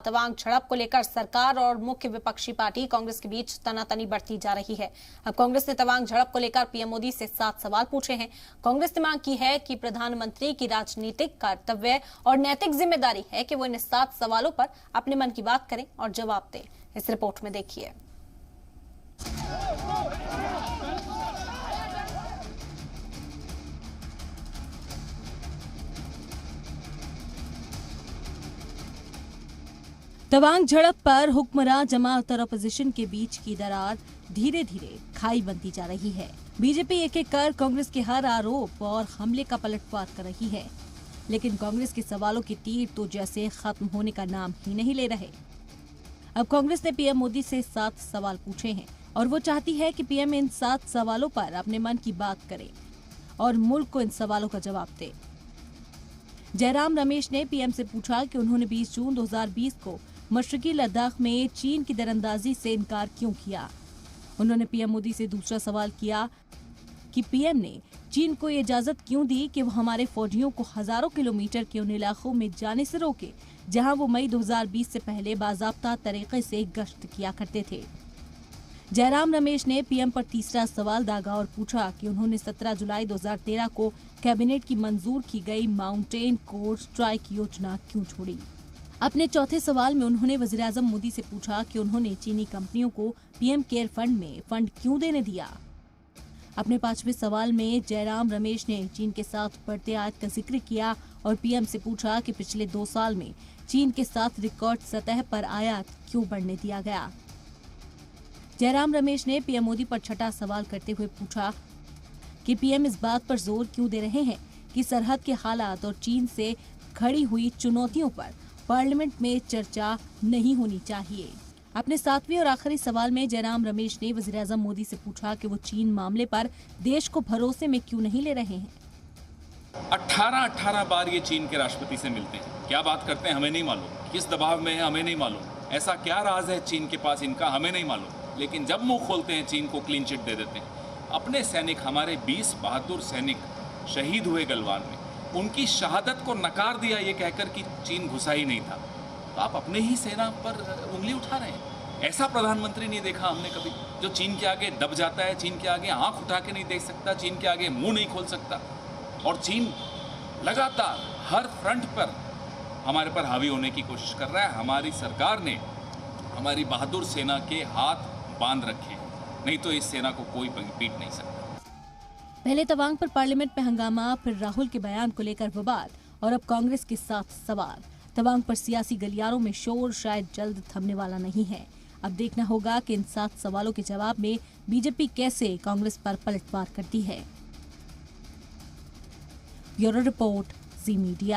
तवांग झड़प को लेकर सरकार और मुख्य विपक्षी पार्टी कांग्रेस के बीच तनातनी बढ़ती जा रही है। अब कांग्रेस ने तवांग झड़प को लेकर पीएम मोदी से 7 सवाल पूछे हैं। कांग्रेस ने मांग की है कि प्रधानमंत्री की राजनीतिक कर्तव्य और नैतिक जिम्मेदारी है कि वो इन 7 सवालों पर अपने मन की बात करें और जवाब दें। इस रिपोर्ट में देखिए। तवांग झड़प पर हुक्मरान जमात और अपोजिशन के बीच की दरार धीरे धीरे खाई बनती जा रही है। बीजेपी एक एक कर कांग्रेस के हर आरोप और हमले का पलटवार कर रही है, लेकिन कांग्रेस के सवालों के तीर तो जैसे खत्म होने का नाम ही नहीं ले रहे। अब कांग्रेस ने पीएम मोदी से 7 सवाल पूछे हैं और वो चाहती है कि पीएम इन 7 सवालों पर अपने मन की बात करे और मुल्क को इन सवालों का जवाब दे। जयराम रमेश ने पीएम से पूछा कि उन्होंने 20 जून 2020 को मशरकी लद्दाख में चीन की दरअंदाजी से इनकार क्यों किया। उन्होंने पीएम मोदी से दूसरा सवाल किया कि पीएम ने चीन को ये इजाजत क्यों दी कि वो हमारे फौजियों को हजारों किलोमीटर के उन इलाकों में जाने से रोके जहां वो मई 2020 से पहले बाज़ाब्ता तरीके से गश्त किया करते थे। जयराम रमेश ने पीएम पर तीसरा सवाल दागा और पूछा कि उन्होंने 17 जुलाई 2013 को कैबिनेट की मंजूर की गई माउंटेन कोर स्ट्राइक योजना क्यों छोड़ी। अपने चौथे सवाल में उन्होंने वज़ीर-ए-आज़म मोदी से पूछा कि उन्होंने चीनी कंपनियों को पीएम केयर फंड में फंड क्यों देने दिया। अपने 5वें सवाल में जयराम रमेश ने चीन के साथ बढ़ते आयात का जिक्र किया और पीएम से पूछा कि पिछले 2 साल में चीन के साथ रिकॉर्ड सतह पर आयात क्यों बढ़ने दिया गया। जयराम रमेश ने पीएम मोदी पर छठा सवाल करते हुए पूछा कि पीएम इस बात पर जोर क्यों दे रहे हैं कि सरहद के हालात और चीन से खड़ी हुई चुनौतियों पर पार्लियामेंट में चर्चा नहीं होनी चाहिए। अपने 7वें और आखिरी सवाल में जयराम रमेश ने वज़ीर-ए-आज़म मोदी से पूछा कि वो चीन मामले पर देश को भरोसे में क्यों नहीं ले रहे हैं। 18 बार ये चीन के राष्ट्रपति से मिलते हैं, क्या बात करते हैं हमें नहीं मालूम, किस दबाव में है हमें नहीं मालूम, ऐसा क्या राज है चीन के पास इनका हमें नहीं मालूम, लेकिन जब मुंह खोलते हैं चीन को क्लीन चिट दे देते हैं। अपने सैनिक, हमारे 20 बहादुर सैनिक शहीद हुए गलवान में, उनकी शहादत को नकार दिया ये कहकर कि चीन घुसा ही नहीं था। तो आप अपने ही सेना पर उंगली उठा रहे हैं। ऐसा प्रधानमंत्री नहीं देखा हमने कभी, जो चीन के आगे दब जाता है, चीन के आगे आंख उठा के नहीं देख सकता, चीन के आगे मुंह नहीं खोल सकता। और चीन लगातार हर फ्रंट पर हमारे पर हावी होने की कोशिश कर रहा है। हमारी सरकार ने हमारी बहादुर सेना के हाथ बांध रखे हैं, नहीं तो इस सेना को कोई पीट नहीं सकता। पहले तवांग पर पार्लियामेंट में हंगामा, फिर राहुल के बयान को लेकर विवाद और अब कांग्रेस के 7 सवाल। तवांग पर सियासी गलियारों में शोर शायद जल्द थमने वाला नहीं है। अब देखना होगा कि इन 7 सवालों के जवाब में बीजेपी कैसे कांग्रेस पर पलटवार करती है। ब्यूरो रिपोर्ट, जी मीडिया।